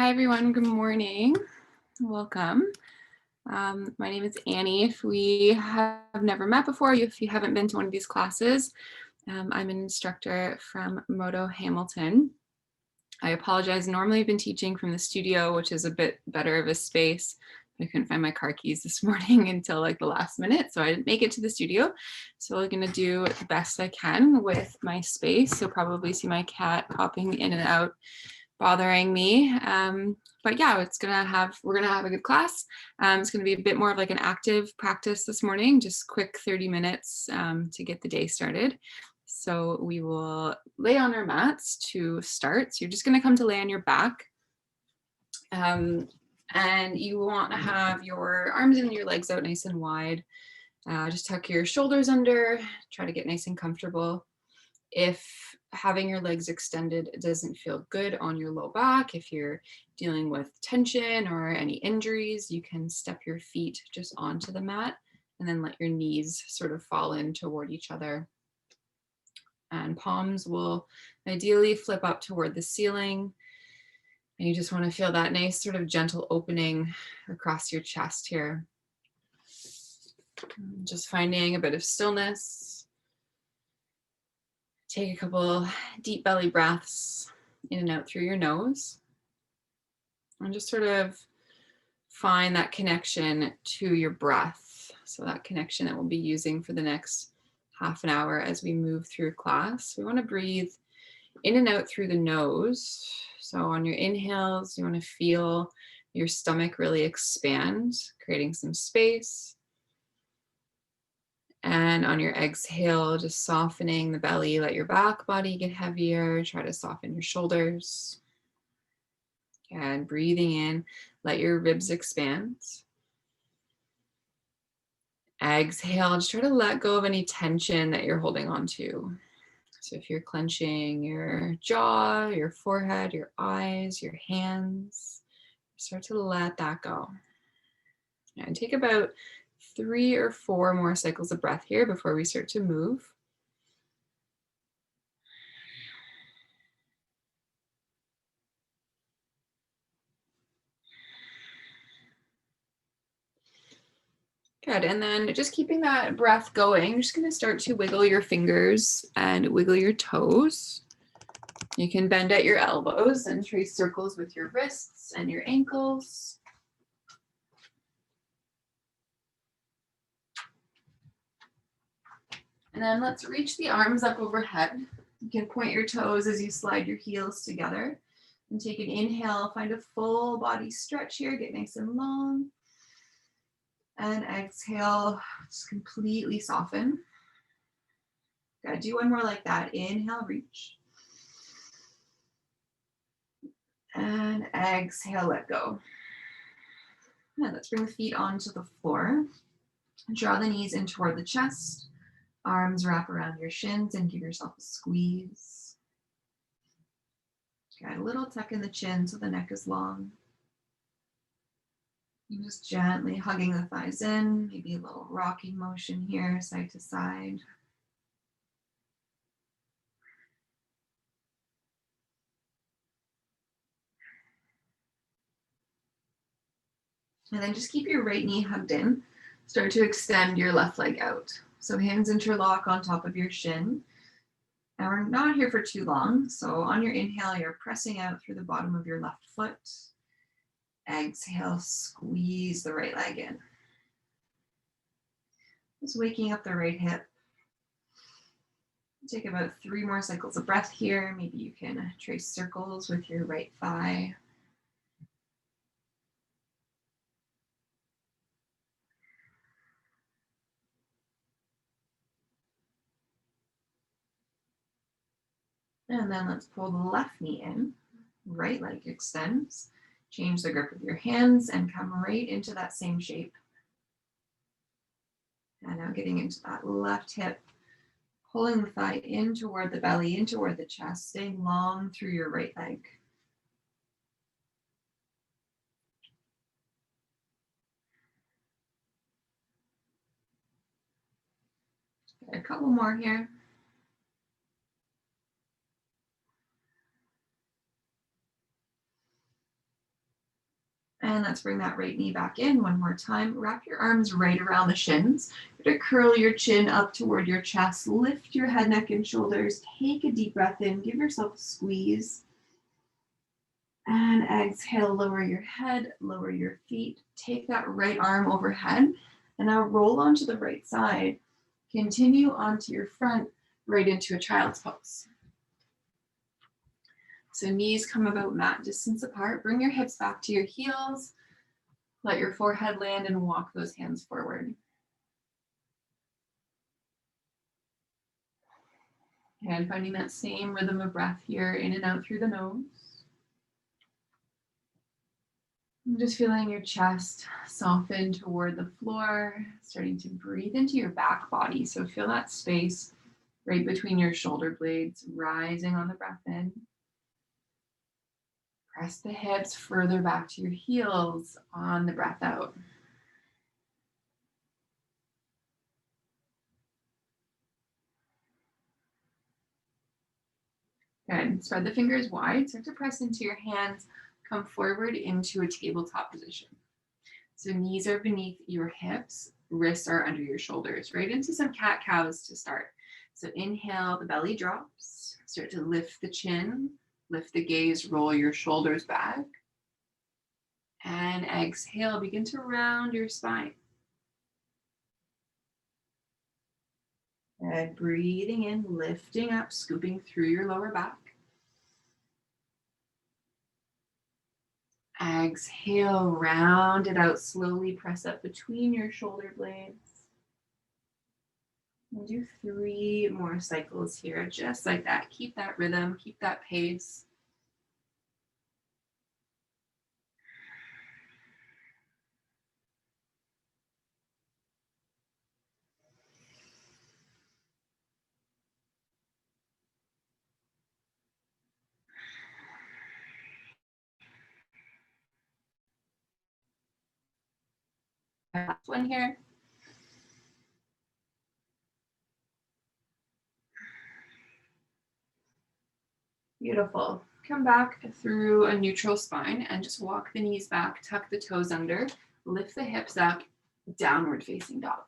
Hi everyone, good morning. Welcome. My name is Annie. If we have never met before, if you haven't been to one of these classes, I'm an instructor from Modo Hamilton. I apologize, normally I've been teaching from the studio, which is a bit better of a space. I couldn't find my car keys this morning until like the last minute, so I didn't make it to the studio. So I'm gonna do the best I can with my space. You'll probably see my cat popping in and out, bothering me. But yeah, we're gonna have a good class. It's gonna be a bit more of like an active practice this morning, just quick 30 minutes to get the day started. So we will lay on our mats to start. So you're just gonna come to lay on your back. And you want to have your arms and your legs out nice and wide. Just tuck your shoulders under, try to get nice and comfortable. If having your legs extended doesn't feel good on your low back, if you're dealing with tension or any injuries, you can step your feet just onto the mat and then let your knees sort of fall in toward each other. And palms will ideally flip up toward the ceiling. And you just want to feel that nice sort of gentle opening across your chest here. Just finding a bit of stillness. Take a couple deep belly breaths in and out through your nose. And just sort of find that connection to your breath. So that connection that we'll be using for the next half an hour as we move through class. We want to breathe in and out through the nose. So on your inhales, you want to feel your stomach really expand, creating some space. And on your exhale, just softening the belly, let your back body get heavier. Try to soften your shoulders. And breathing in, let your ribs expand. Exhale, just try to let go of any tension that you're holding on to. So if you're clenching your jaw, your forehead, your eyes, your hands, start to let that go. And take about 3 or 4 more cycles of breath here before we start to move. Good, and then just keeping that breath going, you're just gonna start to wiggle your fingers and wiggle your toes. You can bend at your elbows and trace circles with your wrists and your ankles. And then let's reach the arms up overhead. You can point your toes as you slide your heels together. And take an inhale, find a full body stretch here, get nice and long. And exhale, just completely soften. Gotta do one more like that. Inhale, reach. And exhale, let go. And let's bring the feet onto the floor. Draw the knees in toward the chest. Arms wrap around your shins and give yourself a squeeze. Got a little tuck in the chin so the neck is long. And just gently hugging the thighs in, maybe a little rocking motion here, side to side. And then just keep your right knee hugged in. Start to extend your left leg out. So hands interlock on top of your shin. And we're not here for too long. So on your inhale, you're pressing out through the bottom of your left foot. Exhale, squeeze the right leg in. Just waking up the right hip. Take about 3 more cycles of breath here. Maybe you can trace circles with your right thigh. And then let's pull the left knee in. Right leg extends. Change the grip of your hands and come right into that same shape. And now getting into that left hip, pulling the thigh in toward the belly, in toward the chest, staying long through your right leg. A couple more here. And let's bring that right knee back in one more time. Wrap your arms right around the shins. You're gonna curl your chin up toward your chest. Lift your head, neck, and shoulders. Take a deep breath in. Give yourself a squeeze. And exhale, lower your head, lower your feet. Take that right arm overhead. And now roll onto the right side. Continue onto your front, right into a child's pose. So knees come about mat distance apart. Bring your hips back to your heels. Let your forehead land and walk those hands forward. And finding that same rhythm of breath here, in and out through the nose. And just feeling your chest soften toward the floor, starting to breathe into your back body. So feel that space right between your shoulder blades, rising on the breath in. Press the hips further back to your heels on the breath out. Good. Spread the fingers wide. Start to press into your hands. Come forward into a tabletop position. So knees are beneath your hips. Wrists are under your shoulders. Right into some cat-cows to start. So inhale, the belly drops. Start to lift the chin. Lift the gaze. Roll your shoulders back. And exhale. Begin to round your spine. And breathing in, lifting up, scooping through your lower back. Exhale, round it out slowly, press up between your shoulder blades. We'll do 3 more cycles here, just like that. Keep that rhythm, keep that pace. Last one here. Beautiful. Come back through a neutral spine and just walk the knees back, tuck the toes under, lift the hips up, downward facing dog.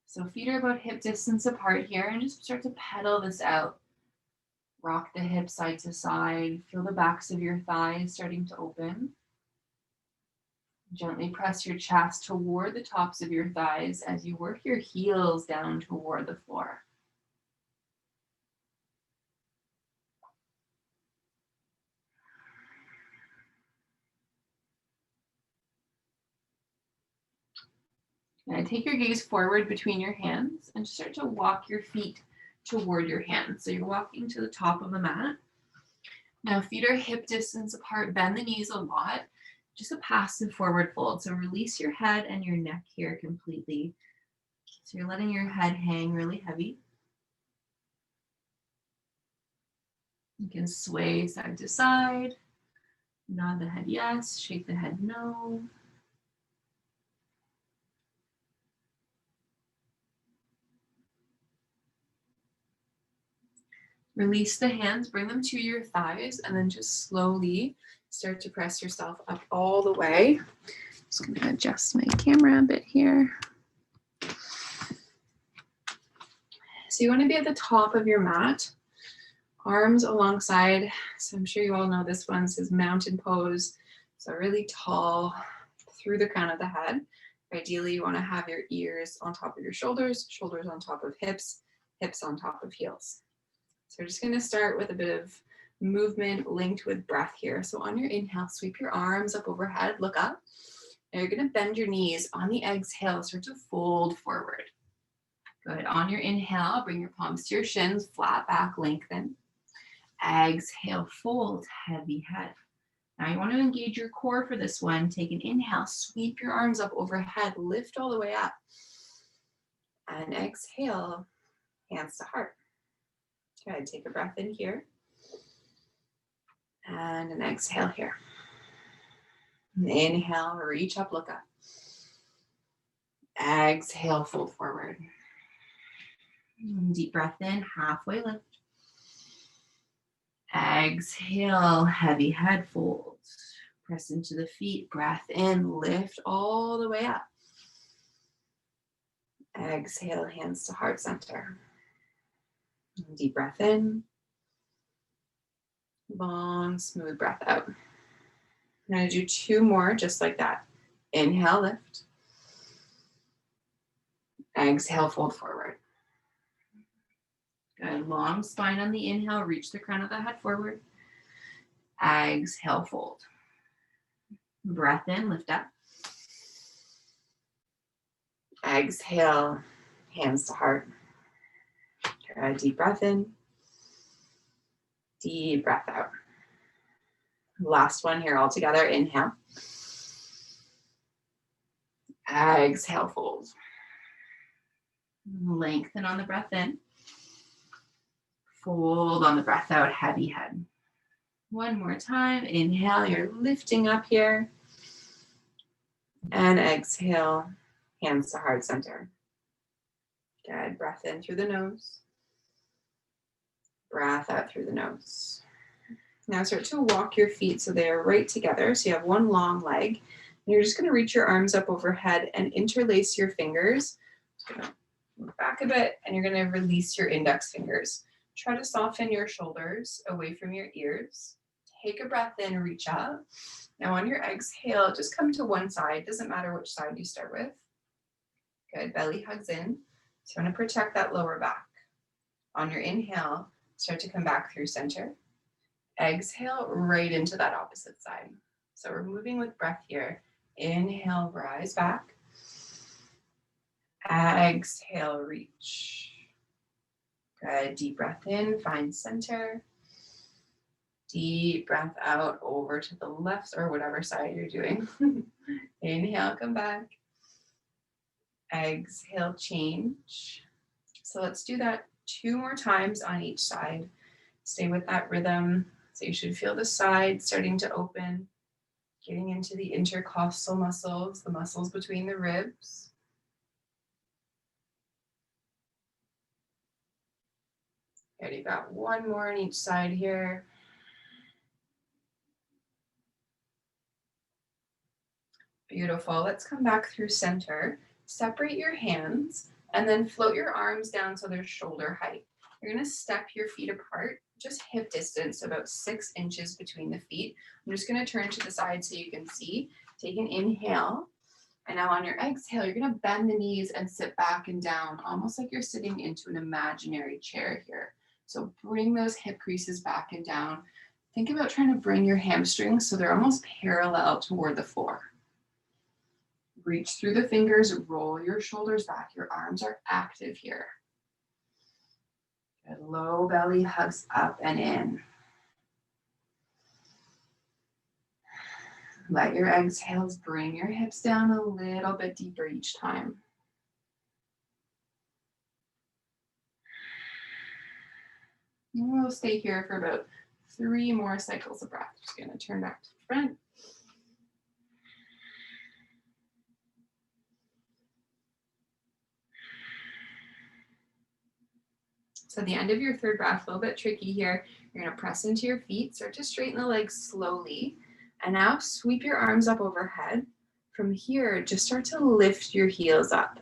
So feet are about hip distance apart here, and just start to pedal this out. Rock the hips side to side, feel the backs of your thighs starting to open. Gently press your chest toward the tops of your thighs as you work your heels down toward the floor. Now take your gaze forward between your hands and start to walk your feet toward your hands. So you're walking to the top of the mat. Now feet are hip distance apart, bend the knees a lot. Just a passive forward fold. So release your head and your neck here completely. So you're letting your head hang really heavy. You can sway side to side, nod the head yes, shake the head no. Release the hands, bring them to your thighs, and then just slowly start to press yourself up all the way. Just gonna adjust my camera a bit here. So you wanna be at the top of your mat, arms alongside. So I'm sure you all know this one says mountain pose. So really tall through the crown of the head. Ideally, you wanna have your ears on top of your shoulders, shoulders on top of hips, hips on top of heels. So we're just gonna start with a bit of movement linked with breath here. So on your inhale, sweep your arms up overhead, look up. Now you're gonna bend your knees. On the exhale, start to fold forward. Good. On your inhale, bring your palms to your shins, flat back, lengthen. Exhale, fold, heavy head. Now you want to engage your core for this one. Take an inhale, sweep your arms up overhead, lift all the way up. And exhale, hands to heart. Good. Take a breath in here. And an exhale here. And inhale, reach up, look up. Exhale, fold forward. Deep breath in, halfway lift. Exhale, heavy head fold. Press into the feet, breath in, lift all the way up. Exhale, hands to heart center. Deep breath in. Long, smooth breath out. I'm going to do 2 more just like that. Inhale, lift. Exhale, fold forward. Good. Long spine on the inhale. Reach the crown of the head forward. Exhale, fold. Breath in, lift up. Exhale, hands to heart. Deep breath in. Deep breath out. Last one here all together. Inhale. Exhale, fold. Lengthen on the breath in. Fold on the breath out, heavy head. One more time. Inhale, you're lifting up here. And exhale, hands to heart center. Good. Breath in through the nose. Breath out through the nose. Now start to walk your feet so they are right together. So you have one long leg. And you're just going to reach your arms up overhead and interlace your fingers. Just going to move back a bit, and you're going to release your index fingers. Try to soften your shoulders away from your ears. Take a breath in, reach up. Now on your exhale, just come to one side. Doesn't matter which side you start with. Good. Belly hugs in. So you want to protect that lower back. On your inhale, start to come back through center. Exhale right into that opposite side. So we're moving with breath here. Inhale, rise back. Exhale, reach. Good. Deep breath in, find center. Deep breath out over to the left or whatever side you're doing. Inhale, come back. Exhale, change. So let's do that 2 more times on each side. Stay with that rhythm. So you should feel the side starting to open, getting into the intercostal muscles, the muscles between the ribs. Good, you got 1 more on each side here. Beautiful. Let's come back through center. Separate your hands and then float your arms down so they're shoulder height. You're going to step your feet apart, just hip distance, about 6 inches between the feet. I'm just going to turn to the side so you can see. Take an inhale. And now on your exhale, you're going to bend the knees and sit back and down, almost like you're sitting into an imaginary chair here. So bring those hip creases back and down. Think about trying to bring your hamstrings so they're almost parallel toward the floor. Reach through the fingers, roll your shoulders back. Your arms are active here. Good. Low belly hugs up and in. Let your exhales bring your hips down a little bit deeper each time. And we'll stay here for about 3 more cycles of breath. Just going to turn back to the front. So at the end of your 3rd breath, a little bit tricky here. You're going to press into your feet, start to straighten the legs slowly. And now sweep your arms up overhead. From here, just start to lift your heels up.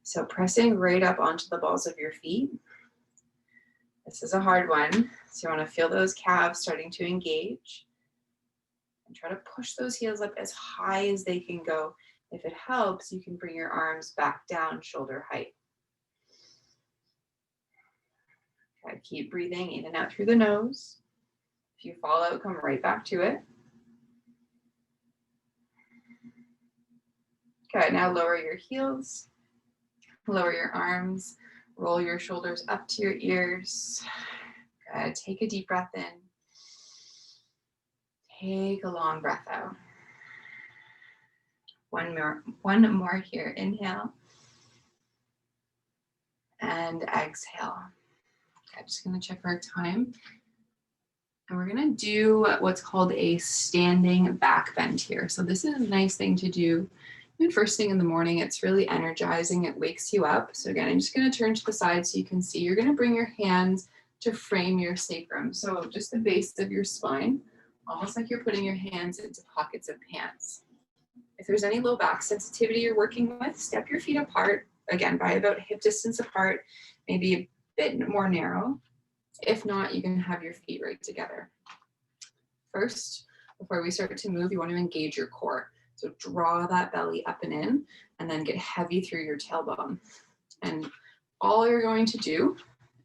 So pressing right up onto the balls of your feet. This is a hard one. So you want to feel those calves starting to engage. And try to push those heels up as high as they can go. If it helps, you can bring your arms back down shoulder height. Okay, keep breathing in and out through the nose. If you fall out, come right back to it. Okay, now lower your heels, lower your arms, roll your shoulders up to your ears. Good. Take a deep breath in. Take a long breath out. One more here. Inhale and exhale. Okay, just going to check our time. And we're going to do what's called a standing back bend here. So this is a nice thing to do. Even first thing in the morning, it's really energizing. It wakes you up. So again, I'm just going to turn to the side so you can see. You're going to bring your hands to frame your sacrum. So just the base of your spine. almost like you're putting your hands into pockets of pants. If there's any low back sensitivity you're working with, step your feet apart, again, by about hip distance apart, maybe a bit more narrow. If not, you can have your feet right together. First, before we start to move, you want to engage your core. So draw that belly up and in, and then get heavy through your tailbone. And all you're going to do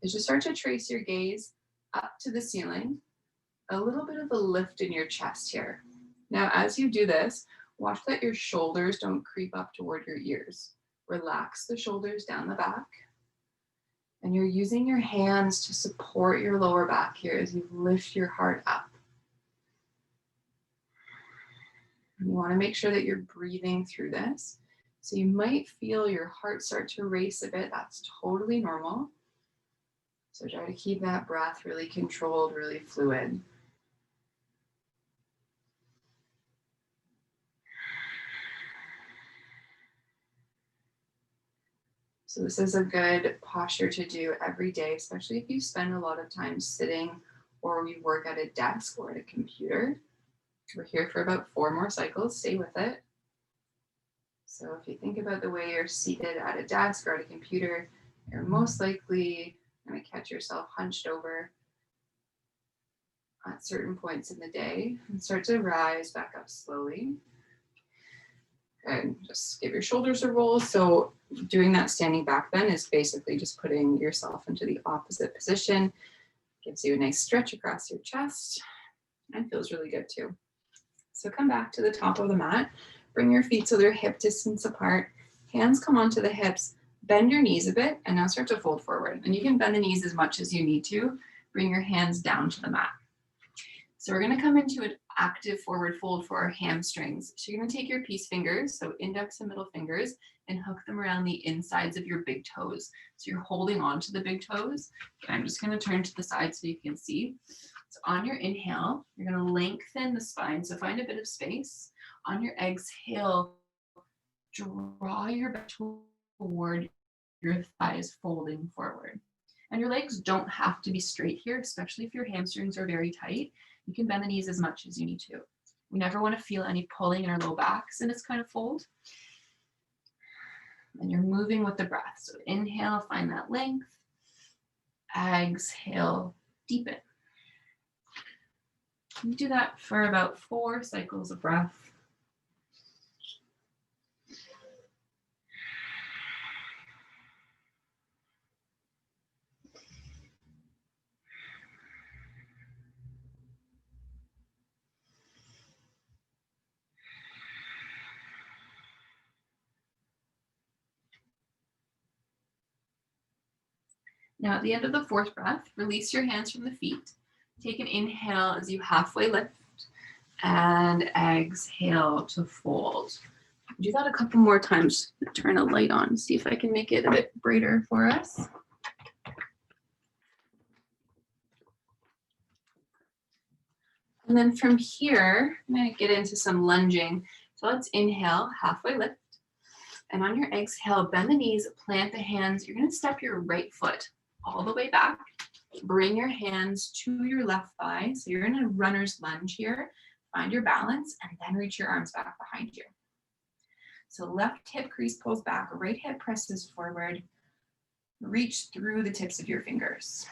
is just start to trace your gaze up to the ceiling, a little bit of a lift in your chest here. Now, as you do this, watch that your shoulders don't creep up toward your ears. Relax the shoulders down the back. And you're using your hands to support your lower back here as you lift your heart up. And you want to make sure that you're breathing through this. So you might feel your heart start to race a bit. That's totally normal. So try to keep that breath really controlled, really fluid. So this is a good posture to do every day, especially if you spend a lot of time sitting or you work at a desk or at a computer. We're here for about 4 more cycles. Stay with it. So if you think about the way you're seated at a desk or at a computer, you're most likely going to catch yourself hunched over at certain points in the day and start to rise back up slowly. And just give your shoulders a roll. So doing that standing back then is basically just putting yourself into the opposite position. Gives you a nice stretch across your chest and feels really good too. So come back to the top of the mat. Bring your feet so they're hip distance apart. Hands come onto the hips. Bend your knees a bit and now start to fold forward. And you can bend the knees as much as you need to. Bring your hands down to the mat. So we're going to come into an active forward fold for our hamstrings. So you're going to take your peace fingers, so index and middle fingers, and hook them around the insides of your big toes. So you're holding on to the big toes. I'm just going to turn to the side so you can see. So on your inhale, you're going to lengthen the spine. So find a bit of space. On your exhale, draw your back toward your thighs, folding forward. And your legs don't have to be straight here, especially if your hamstrings are very tight. You can bend the knees as much as you need to. We never want to feel any pulling in our low backs in this kind of fold. And you're moving with the breath. So inhale, find that length. Exhale, deepen. You do that for about 4 cycles of breath. Now at the end of the 4th breath, release your hands from the feet. Take an inhale as you halfway lift and exhale to fold. Do that a couple more times. Turn a light on, see if I can make it a bit brighter for us. And then from here, I'm going to get into some lunging. So let's inhale, halfway lift. And on your exhale, bend the knees, plant the hands. You're going to step your right foot all the way back. Bring your hands to your left thigh. So you're in a runner's lunge here. Find your balance and then reach your arms back behind you. So left hip crease pulls back, right hip presses forward. Reach through the tips of your fingers.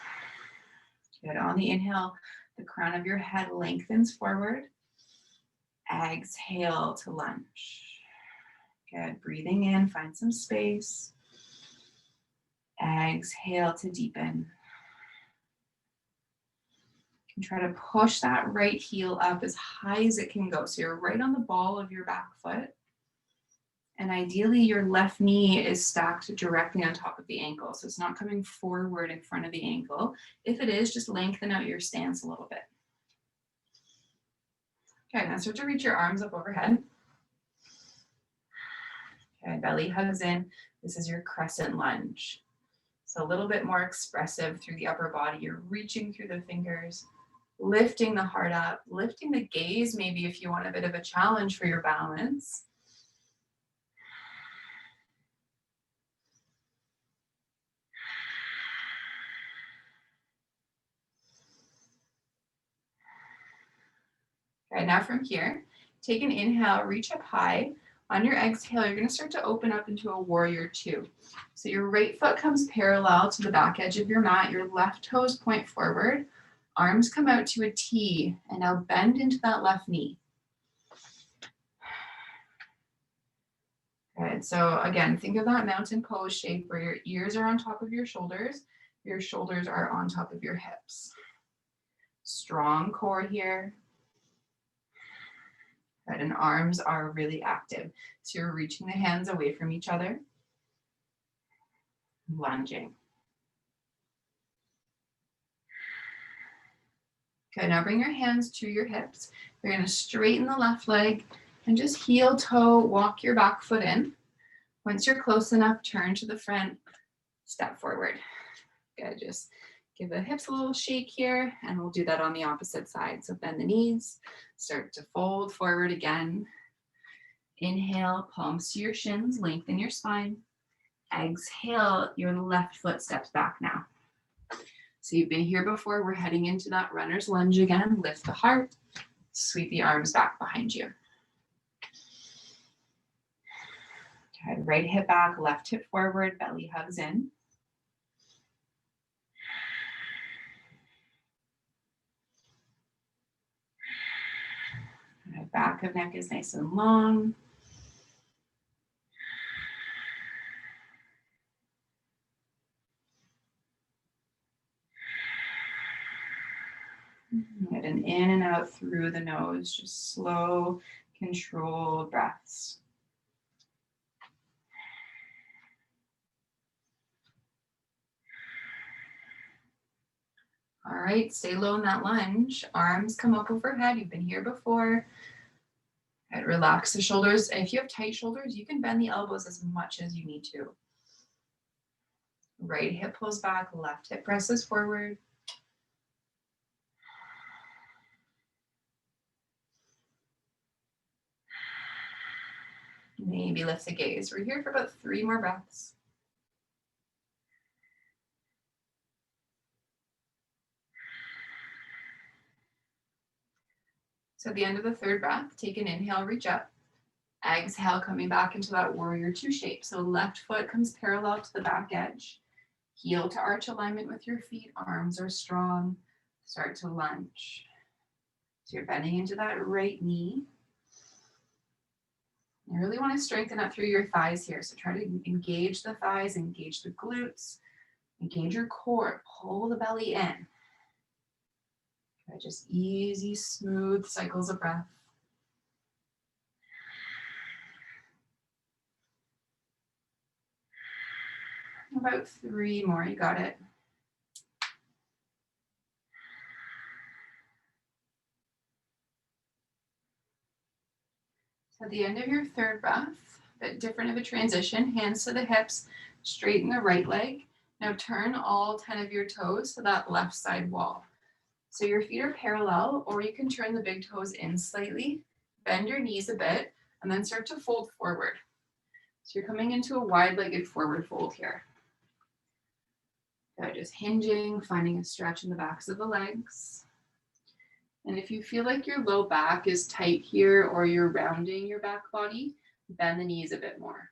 Good. On the inhale, the crown of your head lengthens forward. Exhale to lunge. Good. Breathing in, find some space. Exhale to deepen. And try to push that right heel up as high as it can go. So you're right on the ball of your back foot. And ideally, your left knee is stacked directly on top of the ankle. So it's not coming forward in front of the ankle. If it is, just lengthen out your stance a little bit. Okay, now start to reach your arms up overhead. Okay, belly hugs in. This is your crescent lunge. So a little bit more expressive through the upper body. You're reaching through the fingers, lifting the heart up, lifting the gaze maybe if you want a bit of a challenge for your balance. Okay, now from here, take an inhale, reach up high. On your exhale, you're going to start to open up into a warrior two. So your right foot comes parallel to the back edge of your mat. Your left toes point forward. Arms come out to a T, and now bend into that left knee. Good. So again, think of that mountain pose shape where your ears are on top of your shoulders are on top of your hips. Strong core here. Good. And arms are really active. So you're reaching the hands away from each other. Lunging. Good. Now bring your hands to your hips. You're going to straighten the left leg and just heel toe, walk your back foot in. Once you're close enough, turn to the front, step forward. Good. Just give the hips a little shake here, and we'll do that on the opposite side. So bend the knees, start to fold forward again. Inhale, palms to your shins, lengthen your spine. Exhale, your left foot steps back now. So you've been here before. We're heading into that runner's lunge again. Lift the heart, sweep the arms back behind you. Okay, right hip back, left hip forward, belly hugs in. Okay, back of neck is nice and long. Good, and in and out through the nose, just slow, controlled breaths. All right, stay low in that lunge. Arms come up overhead. You've been here before. Good, relax the shoulders. If you have tight shoulders, you can bend the elbows as much as you need to. Right hip pulls back, left hip presses forward. Maybe lift the gaze. We're here for about 3 more breaths. So at the end of the 3rd breath, take an inhale, reach up. Exhale, coming back into that warrior two shape. So left foot comes parallel to the back edge. Heel to arch alignment with your feet. Arms are strong. Start to lunge. So you're bending into that right knee. You really want to strengthen up through your thighs here. So try to engage the thighs, engage the glutes, engage your core, pull the belly in. Okay, just easy, smooth cycles of breath. About 3 more, you got it. So at the end of your 3rd breath, a bit different of a transition, hands to the hips, straighten the right leg. Now turn all 10 of your toes to that left side wall. So your feet are parallel, or you can turn the big toes in slightly, bend your knees a bit, and then start to fold forward. So you're coming into a wide-legged forward fold here. Good, just hinging, finding a stretch in the backs of the legs. And if you feel like your low back is tight here or you're rounding your back body, bend the knees a bit more.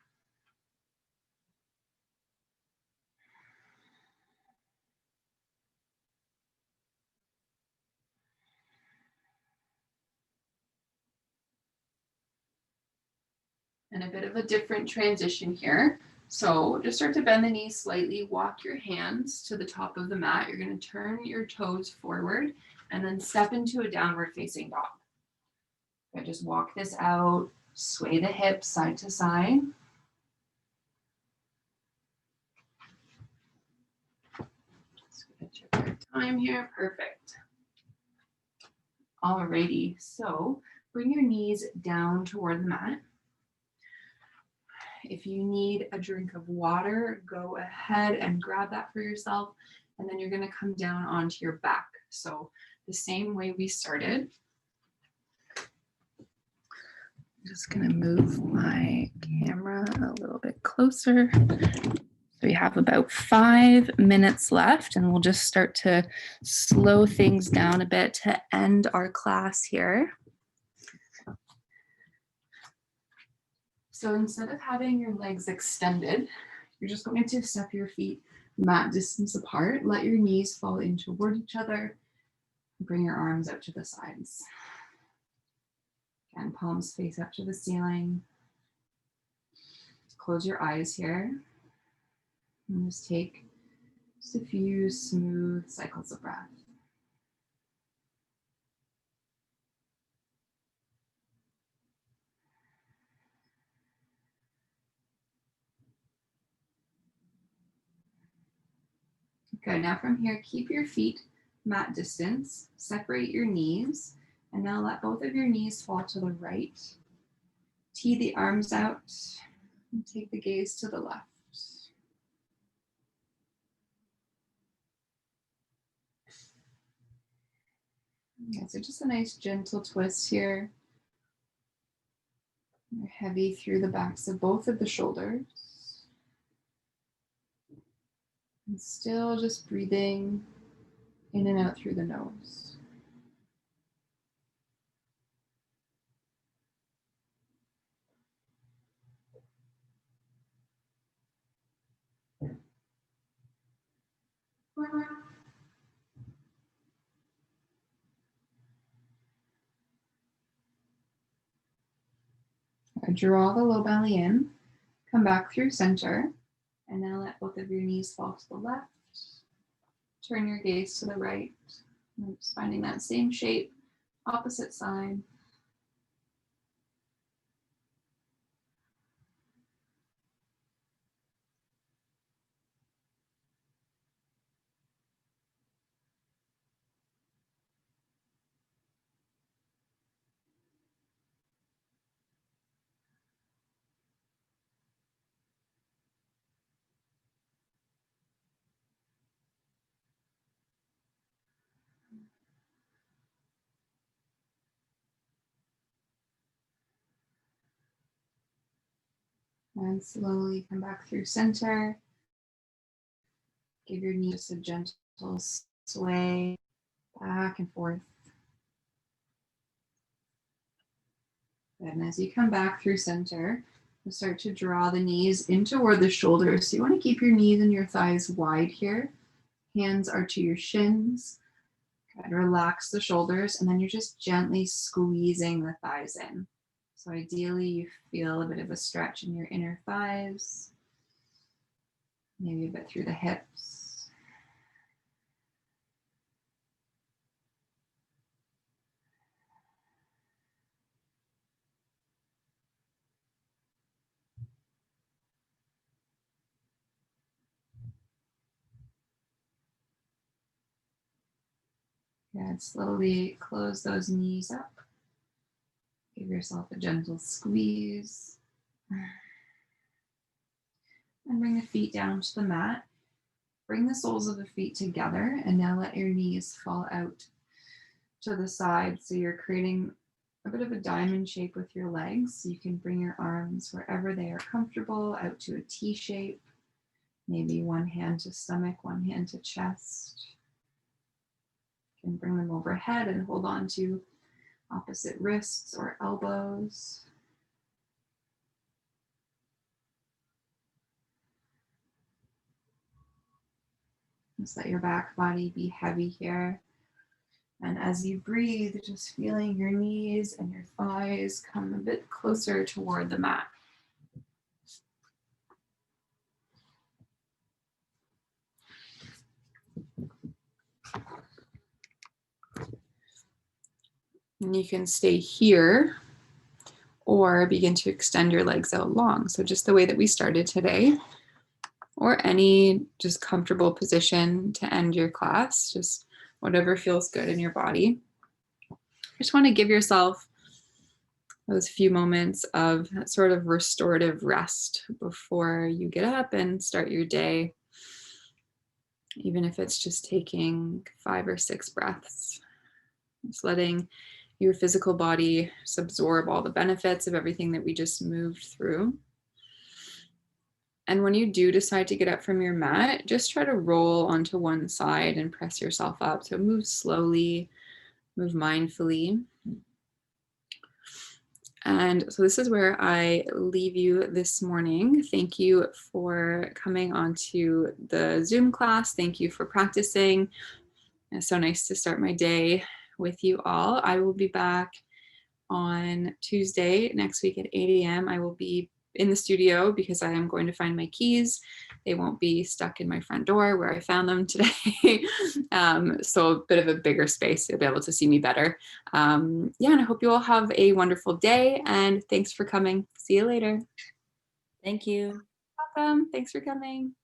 And a bit of a different transition here. So just start to bend the knees slightly, walk your hands to the top of the mat. You're going to turn your toes forward and then step into a downward facing dog. Okay, just walk this out, sway the hips side to side. Just gonna check your time here, perfect. Alrighty, so bring your knees down toward the mat. If you need a drink of water, go ahead and grab that for yourself. And then you're going to come down onto your back. So the same way we started. I'm just going to move my camera a little bit closer. So we have about 5 minutes left, and we'll just start to slow things down a bit to end our class here. So instead of having your legs extended, you're just going to step your feet mat distance apart. Let your knees fall in toward each other. Bring your arms out to the sides. Again, palms face up to the ceiling. Close your eyes here. And just take just a few smooth cycles of breath. Good, now from here, keep your feet mat distance, separate your knees, and now let both of your knees fall to the right. Tee the arms out and take the gaze to the left. Yeah, so just a nice gentle twist here. You're heavy through the backs of both of the shoulders. And still just breathing in and out through the nose. Draw the low belly in, come back through center, and now let both of your knees fall to the left. Turn your gaze to the right. Just finding that same shape, opposite side. And slowly come back through center. Give your knees a gentle sway back and forth. And as you come back through center, you start to draw the knees in toward the shoulders. So you want to keep your knees and your thighs wide here. Hands are to your shins. Good. Relax the shoulders, and then you're just gently squeezing the thighs in. So ideally, you feel a bit of a stretch in your inner thighs, maybe a bit through the hips. Good. Slowly close those knees up. Give yourself a gentle squeeze. And bring the feet down to the mat. Bring the soles of the feet together, and now let your knees fall out to the side. So you're creating a bit of a diamond shape with your legs. So you can bring your arms wherever they are comfortable, out to a T shape. Maybe one hand to stomach, one hand to chest. You can bring them overhead and hold on to opposite wrists or elbows. Just let your back body be heavy here. And as you breathe, just feeling your knees and your thighs come a bit closer toward the mat. And you can stay here or begin to extend your legs out long. So just the way that we started today, or any just comfortable position to end your class, just whatever feels good in your body. Just want to give yourself those few moments of sort of restorative rest before you get up and start your day, even if it's just taking 5 or 6 breaths. Just letting your physical body absorb all the benefits of everything that we just moved through. And when you do decide to get up from your mat, just try to roll onto one side and press yourself up. So move slowly, move mindfully. And so this is where I leave you this morning. Thank you for coming onto the Zoom class. Thank you for practicing. It's so nice to start my day with you all. I will be back on Tuesday next week at 8 a.m. I will be in the studio because I am going to find my keys. They won't be stuck in my front door where I found them today. So a bit of a bigger space. You'll be able to see me better. And I hope you all have a wonderful day, and thanks for coming. See you later. Thank you. Welcome. Thanks for coming.